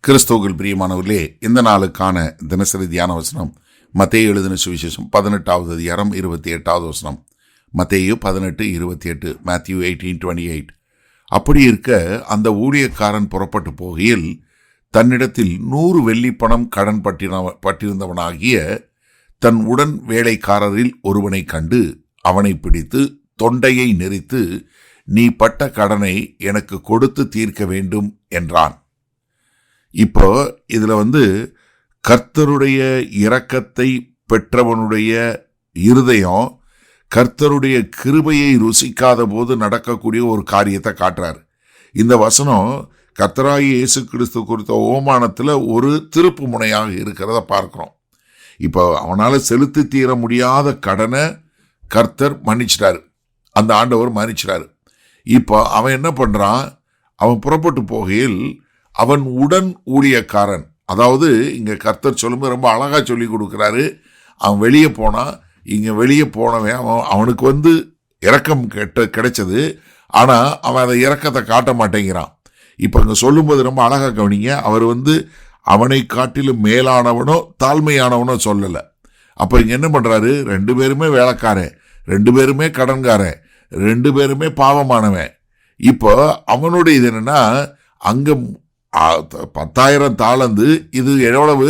கிறிஸ்துவுக்குள் பிரியமானவர்களே, இந்த நாளுக்கான தினசரி தியான வசனம் மத்தேயு எழுதின சுவிசேஷம் 18வது அதிகாரம் 28வது வசனம். மத்தேயு 18:28, மேத்யூ 18:28. அப்படி இருக்க அந்த ஊழியக்காரன் புறப்பட்டு போகையில் தன்னிடத்தில் 100 வெள்ளி பணம் கடன் பட்டிருந்தவனாகிய தன் உடன் வேலைக்காரரில் ஒருவனை கண்டு அவனை பிடித்து தொண்டையை நெரித்து, நீ பட்ட கடனை எனக்கு கொடுத்து தீர்க்க வேண்டும் என்றான். இப்போ இதுல கர்த்தருடைய இரக்கத்தை பெற்றவனுடைய இருதயம் கர்த்தருடைய கிருபையை ருசிக்காத போது நடக்கக்கூடிய ஒரு காரியத்தை காட்டுறாரு. இந்த வசனம் கர்த்தராகிய இயேசு கிறிஸ்து குறித்த ஓமானத்துல ஒரு திருப்பு முனையாக இருக்கிறத பார்க்கிறோம். இப்போ அவனால செலுத்தி தீர முடியாத கடனை கர்த்தர் மன்னிச்சிட்டாரு, அந்த ஆண்டவர் மன்னிச்சிட்டாரு. இப்போ அவன் என்ன பண்றான்? அவன் புறப்பட்டு போகையில் அவன் உடன் ஊழியக்காரன், அதாவது இங்க கர்த்தர் சொல்லும்போது ரொம்ப அழகா சொல்லி கொடுக்கிறாரு. அவன் வெளியே போனா, இங்க வெளியே போனவன் அவனுக்கு இரக்கம் கிடைச்சது, ஆனா அவன் அதை இரக்கத்தை காட்ட மாட்டேங்கிறான். இப்ப இங்க சொல்லும்போது ரொம்ப அழகா கவனிங்க. அவர் அவனை காட்டிலும் மேலானவனோ தாழ்மையானவனோ சொல்லல. அப்ப இங்க என்ன பண்றாரு? 2 பேருமே வேலைக்காரன், 2 பேருமே கடன்காரன், 2 பேருமே பாவமானவன். இப்போ அவனுடைய இது என்னன்னா, அங்க 10,000 தாளந்து, இது எவ்வளவு?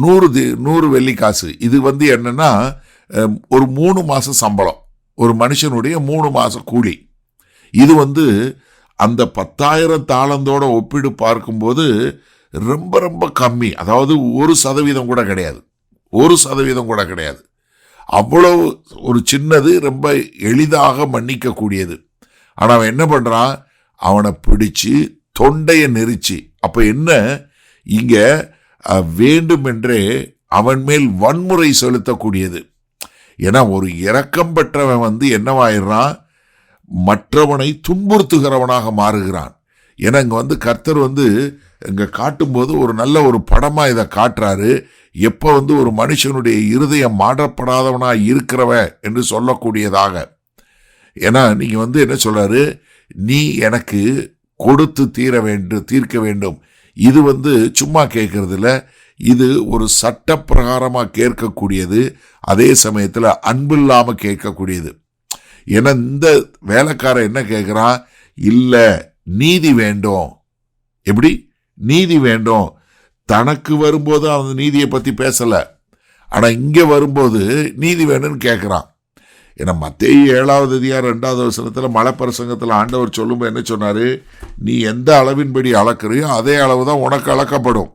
100 வெள்ளி காசு. இது என்னன்னா ஒரு 3 மாசம் சம்பளம், ஒரு மனுஷனுடைய 3 மாச கூலி. இது அந்த 10,000 தாளந்தோட ஒப்பிடு பார்க்கும்போது ரொம்ப ரொம்ப கம்மி. அதாவது 1% கூட கிடையாது, 1% கூட கிடையாது. அவ்வளவு ஒரு சின்னது, ரொம்ப எளிதாக மன்னிக்க கூடியது. ஆனா அவன் என்ன பண்றான்? அவனை பிடிச்சு தொண்டையை நெரிச்சு, அப்ப என்ன இங்க வேண்டுமென்றே அவன் மேல் வன்முறை செலுத்தக்கூடியது. ஏன்னா ஒரு இரக்கம் பெற்றவன் என்னவாயிடுறான்? மற்றவனை துன்புறுத்துகிறவனாக மாறுகிறான். ஏன்னா இங்க கர்த்தர் இங்க காட்டும்போது ஒரு நல்ல ஒரு படமா இதை காட்டுறாரு. எப்ப ஒரு மனுஷனுடைய இருதயம் மாற்றப்படாதவனா இருக்கிறவன் என்று சொல்லக்கூடியதாக. ஏன்னா நீங்க என்ன சொல்றாரு? நீ எனக்கு கொடுத்து தீர்க்க வேண்டும். இது சும்மா கேட்கறது இல்ல, இது ஒரு சட்ட பிரகாரமா கேட்கக்கூடியது, அதே சமயத்துல அன்பில்லாம கேட்கக்கூடியது. ஏன்னா இந்த வேலைக்காரன் என்ன கேட்கிறான்? இல்ல, நீதி வேண்டும். எப்படி நீதி வேண்டும்? தனக்கு வரும்போது அவன் நீதியை பத்தி பேசல, ஆனா இங்க வரும்போது நீதி வேணும்னு கேட்கிறான். ஏன்னா மத்தேயு 7வது அதிகாரம் 2வது வசனத்துல மலை பிரசங்கத்துல ஆண்டவர் சொல்லும்போது என்ன சொன்னாரு? நீ எந்த அளவின்படி அளக்குறியோ அதே அளவுதான் உனக்கு அளக்கப்படும்.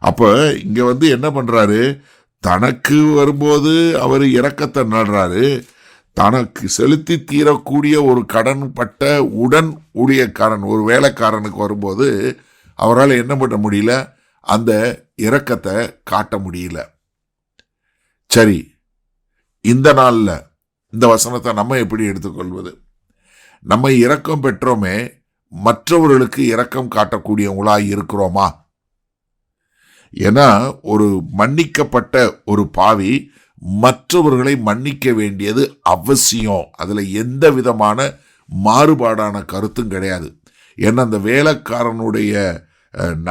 அப்ப இங்க என்ன பண்றாரு? தனக்கு வரும்போது அவர் இரக்கத்தை நடுறாரு. தனக்கு செலுத்தி தீரக்கூடிய ஒரு கடன் பட்ட உடன் ஊழியக்காரன், ஒரு வேலைக்காரனுக்கு வரும்போது அவரால் என்ன பண்ண முடியல? அந்த இரக்கத்தை காட்ட முடியல. சரி, இந்த நாள்ல இந்த வசனத்தை நம்ம எப்படி எடுத்துக்கொள்வது? நம்ம இரக்கம் பெற்றோமே, மற்றவர்களுக்கு இரக்கம் காட்டக்கூடியவங்களா இருக்கிறோமா? ஏன்னா ஒரு மன்னிக்கப்பட்ட ஒரு பாவி மற்றவர்களை மன்னிக்க வேண்டியது அவசியம். அதுல எந்த விதமான மாறுபாடான கருத்தும் கிடையாது. ஏன்னா அந்த வேலைக்காரனுடைய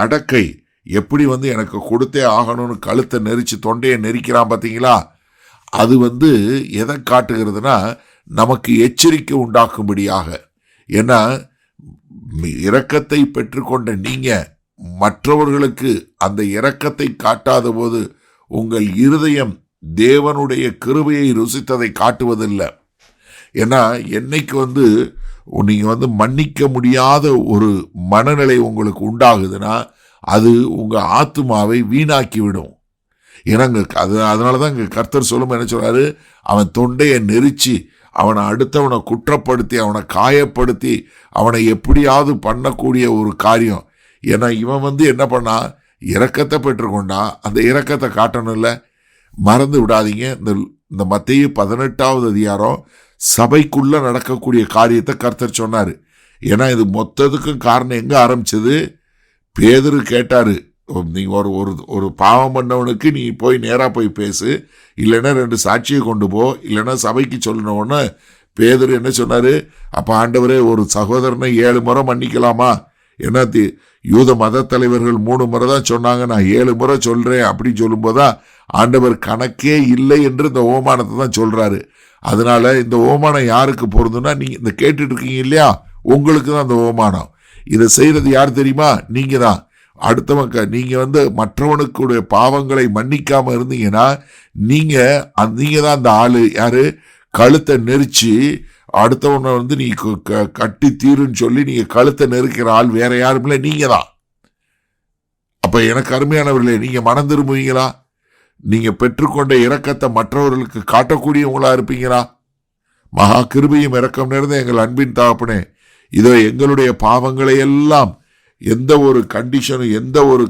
நடக்கை எப்படி எனக்கு கொடுத்தே ஆகணும்னு கழுத்தை நெரிச்சு தொண்டையை நெரிக்கிறான் பார்த்தீங்களா? அது எதை காட்டுகிறதுனா, நமக்கு எச்சரிக்கை உண்டாக்கும்படியாக. ஏன்னா இரக்கத்தை பெற்றுக்கொண்ட நீங்க மற்றவர்களுக்கு அந்த இரக்கத்தை காட்டாத போது உங்கள் இருதயம் தேவனுடைய கிருபையை ருசித்ததை காட்டுவதில்லை. ஏன்னா என்னைக்கு நீங்க மன்னிக்க முடியாத ஒரு மனநிலை உங்களுக்கு உண்டாகுதுன்னா அது உங்க ஆத்துமாவை வீணாக்கிவிடும். ஏன்னா அதனாலதான் இங்க கர்த்தர் சொல்லும் என்ன சொல்றாரு? அவன் தொண்டையை நெரிச்சு, அவனை அடுத்தவனை குற்றப்படுத்தி, அவனை காயப்படுத்தி, அவனை எப்படியாவது பண்ணக்கூடிய ஒரு காரியம். ஏன்னா இவன் என்ன பண்ணா? இரக்கத்தை பெற்றுக்கொண்டா, அந்த இரக்கத்தை காட்டணும் இல்ல. மறந்து விடாதீங்க, இந்த மத்தேயு 18வது அதிகாரம் சபைக்குள்ள நடக்கக்கூடிய காரியத்தை கர்த்தர் சொன்னாரு. ஏன்னா இது மொத்தத்துக்கும் காரணம் எங்க ஆரம்பிச்சது? பேதுரு கேட்டாரு, நீங்க ஒரு பாவம் பண்ணவனுக்கு நீ போய் நேரா போய் பேசு, இல்லைன்னா 2 சாட்சியை கொண்டு போ, இல்லைன்னா சபைக்கு சொல்லணும்னு பேதுரு என்ன சொன்னாரு? அப்ப ஆண்டவரே, ஒரு சகோதரனை 7 முறை மன்னிக்கலாமா? ஏன்னா யூத மத தலைவர்கள் 3 முறை தான் சொன்னாங்க, நான் 7 முறை சொல்றேன் அப்படின்னு சொல்லும்போதுதான் ஆண்டவர் கணக்கே இல்லை என்று இந்த ஓமானத்தை தான் சொல்றாரு. அதனால இந்த ஓமானம் யாருக்கு பொருந்தும்னா, நீங்க இந்த கேட்டுட்டு இருக்கீங்க இல்லையா, உங்களுக்கு தான் இந்த ஓமானம். இதை செய்யறது யார் தெரியுமா? நீங்க தான். அடுத்தவங்க நீங்க மற்றவனுக்குடைய பாவங்களை மன்னிக்காம இருந்தீங்கன்னா நீங்க தான் அந்த ஆளு. யாரு? கழுத்தை நெரிச்சு அடுத்தவனை நீ கட்டி தீருன்னு சொல்லி நீங்க கழுத்தை நெருக்கிற ஆள் வேற யாரும் இல்லை, நீங்க தான். அப்ப எனக்கு அருமையானவர்களே, நீங்க மனம் திரும்புவீங்களா? நீங்க பெற்றுக்கொண்ட இரக்கத்தை மற்றவர்களுக்கு காட்டக்கூடியவங்களா இருப்பீங்களா? மகா கிருபையும் இரக்கம் நிறைந்த எங்கள் அன்பின் தகப்பனே, இதோ எங்களுடைய பாவங்களை எல்லாம் எந்த ஒரு கண்டிஷனும் எந்த ஒரு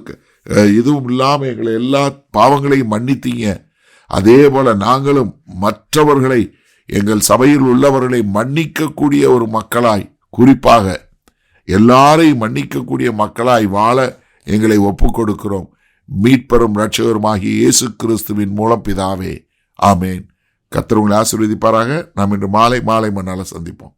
இதுவும் இல்லாம எங்களை எல்லா பாவங்களையும் மன்னித்தீங்க. அதே போல நாங்களும் மற்றவர்களை, எங்கள் சபையில் உள்ளவர்களை மன்னிக்கக்கூடிய ஒரு மக்களாய், குறிப்பாக எல்லாரையும் மன்னிக்கக்கூடிய மக்களாய் வாழ எங்களை ஒப்புக் கொடுக்கிறோம். மீட்பெரும் இரட்சகருமாகிய இயேசு கிறிஸ்துவின் மூலம் பிதாவே, ஆமேன். கர்த்தர் உங்களை ஆசீர்வதிப்பாராக. நாம் இன்று மாலை மண்ணால சந்திப்போம்.